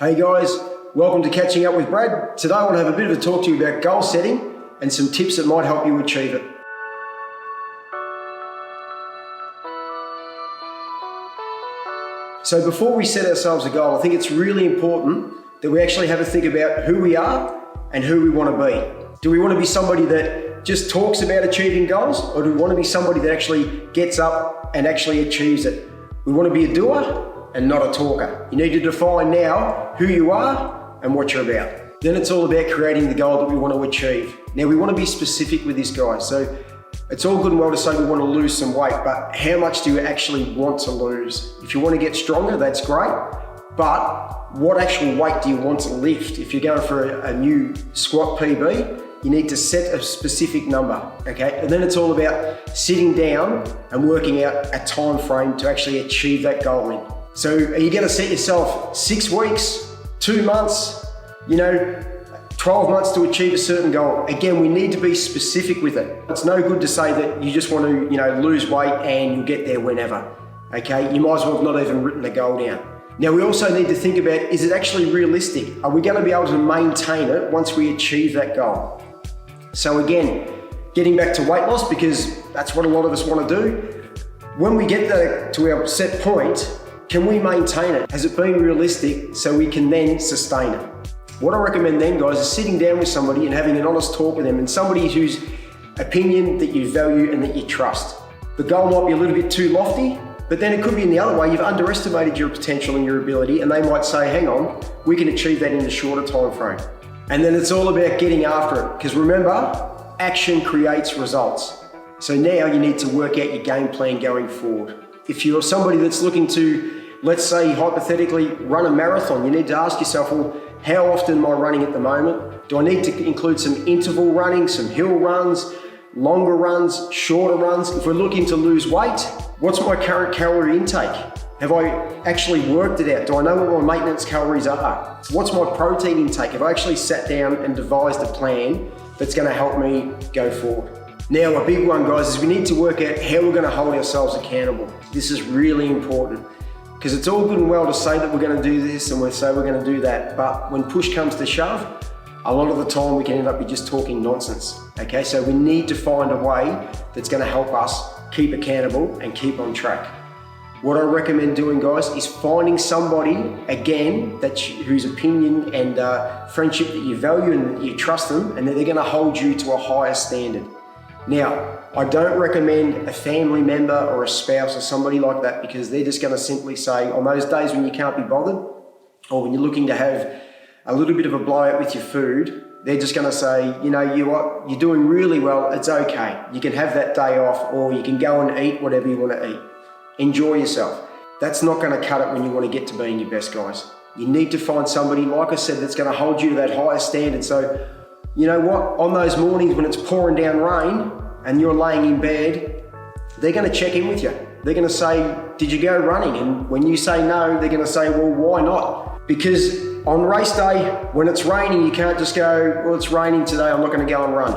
Hey guys, welcome to Catching Up with Brad. Today I want to have a bit of a talk to you about goal setting and some tips that might help you achieve it. So before we set ourselves a goal, I think it's really important that we actually have a think about who we are and who we want to be. Do we want to be somebody that just talks about achieving goals, or do we want to be somebody that actually gets up and actually achieves it? We want to be a doer and not a talker. You need to define now who you are and what you're about. Then it's all about creating the goal that we want to achieve. Now we want to be specific with this, guys. So it's all good and well to say we want to lose some weight, but how much do you actually want to lose? If you want to get stronger, that's great. But what actual weight do you want to lift? If you're going for a new squat PB, you need to set a specific number, okay? And then it's all about sitting down and working out a time frame to actually achieve that goal in. So are you gonna set yourself 6 weeks, 2 months, 12 months to achieve a certain goal? Again, we need to be specific with it. It's no good to say that you just want to, lose weight and you'll get there whenever, okay? You might as well have not even written the goal down. Now we also need to think about, is it actually realistic? Are we gonna be able to maintain it once we achieve that goal? So again, getting back to weight loss, because that's what a lot of us wanna do. When we get to our set point, can we maintain it? Has it been realistic so we can then sustain it? What I recommend then, guys, is sitting down with somebody and having an honest talk with them, and somebody whose opinion that you value and that you trust. The goal might be a little bit too lofty, but then it could be in the other way. You've underestimated your potential and your ability, and they might say, hang on, we can achieve that in a shorter time frame. And then it's all about getting after it, because remember, action creates results. So now you need to work out your game plan going forward. If you're somebody that's looking to, let's say hypothetically, run a marathon, you need to ask yourself, well, how often am I running at the moment? Do I need to include some interval running, some hill runs, longer runs, shorter runs? If we're looking to lose weight, what's my current calorie intake? Have I actually worked it out? Do I know what my maintenance calories are? What's my protein intake? Have I actually sat down and devised a plan that's going to help me go forward? Now, a big one, guys, is we need to work out how we're going to hold ourselves accountable. This is really important, because it's all good and well to say that we're going to do this and we say we're going to do that, but when push comes to shove, a lot of the time we can end up with just talking nonsense, okay? So we need to find a way that's going to help us keep accountable and keep on track. What I recommend doing, guys, is finding somebody, again, whose opinion and friendship that you value and that you trust them, and that they're going to hold you to a higher standard. Now, I don't recommend a family member or a spouse or somebody like that, because they're just going to simply say, on those days when you can't be bothered, or when you're looking to have a little bit of a blowout with your food, they're just going to say, you're doing really well, it's okay. You can have that day off, or you can go and eat whatever you want to eat. Enjoy yourself. That's not going to cut it when you want to get to being your best, guys. You need to find somebody, like I said, that's going to hold you to that higher standard. So, you know what? On those mornings when it's pouring down rain and you're laying in bed, they're going to check in with you. They're going to say, did you go running? And when you say no, they're going to say, well, why not? Because on race day, when it's raining, you can't just go, well, it's raining today, I'm not going to go and run.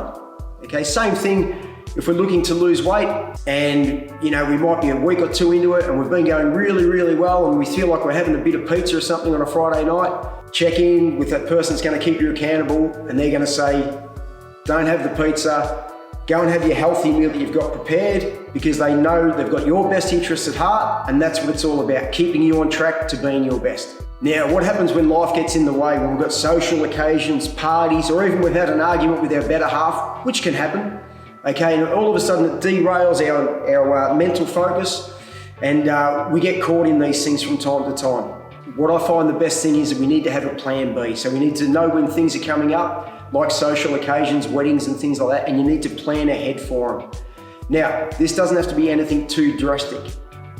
Okay, same thing if we're looking to lose weight and, we might be a week or two into it and we've been going really, really well and we feel like we're having a bit of pizza or something on a Friday night. Check in with that person that's going to keep you accountable, and they're going to say, don't have the pizza, go and have your healthy meal that you've got prepared, because they know they've got your best interests at heart, and that's what it's all about, keeping you on track to being your best. Now, what happens when life gets in the way, when we've got social occasions, parties, or even we've had an argument with our better half, which can happen, okay, and all of a sudden it derails our mental focus, and we get caught in these things from time to time. What I find the best thing is that we need to have a plan B. So we need to know when things are coming up, like social occasions, weddings and things like that, and you need to plan ahead for them. Now, this doesn't have to be anything too drastic.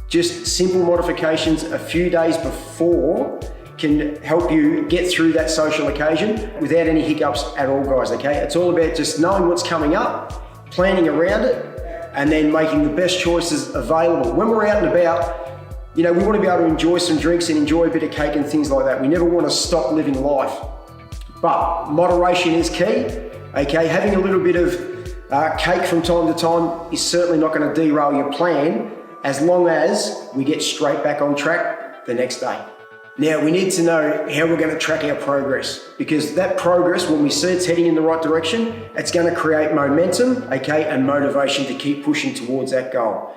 Just simple modifications a few days before can help you get through that social occasion without any hiccups at all, guys, okay? It's all about just knowing what's coming up, planning around it, and then making the best choices available. When we're out and about, we want to be able to enjoy some drinks and enjoy a bit of cake and things like that. We never want to stop living life. But moderation is key, okay? Having a little bit of cake from time to time is certainly not going to derail your plan, as long as we get straight back on track the next day. Now, we need to know how we're going to track our progress, because that progress, when we see it's heading in the right direction, it's going to create momentum, okay, and motivation to keep pushing towards that goal.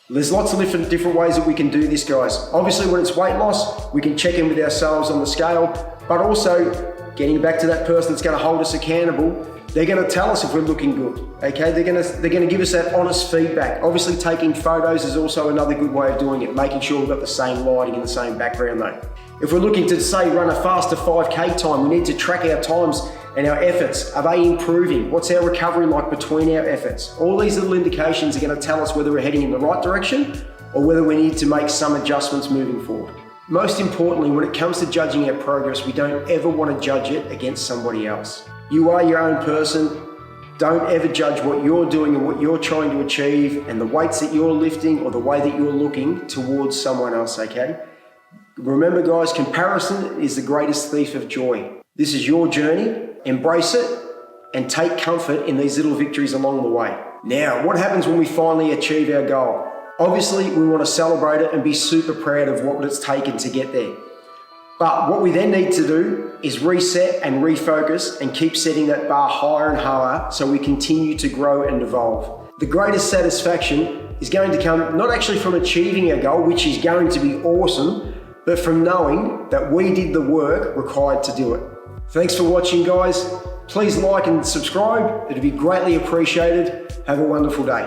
There's lots of different ways that we can do this, guys. Obviously, when it's weight loss, we can check in with ourselves on the scale, but also getting back to that person that's going to hold us accountable. They're going to tell us if we're looking good, okay? They're going to give us that honest feedback. Obviously, taking photos is also another good way of doing it, making sure we've got the same lighting and the same background though. If we're looking to, say, run a faster 5K time, we need to track our times and our efforts. Are they improving? What's our recovery like between our efforts? All these little indications are going to tell us whether we're heading in the right direction or whether we need to make some adjustments moving forward. Most importantly, when it comes to judging our progress, we don't ever want to judge it against somebody else. You are your own person. Don't ever judge what you're doing and what you're trying to achieve and the weights that you're lifting or the way that you're looking towards someone else, okay? Remember, guys, comparison is the greatest thief of joy. This is your journey. Embrace it and take comfort in these little victories along the way. Now, what happens when we finally achieve our goal? Obviously, we want to celebrate it and be super proud of what it's taken to get there. But what we then need to do is reset and refocus and keep setting that bar higher and higher so we continue to grow and evolve. The greatest satisfaction is going to come not actually from achieving our goal, which is going to be awesome, but from knowing that we did the work required to do it. Thanks for watching, guys. Please like and subscribe. It'd be greatly appreciated. Have a wonderful day.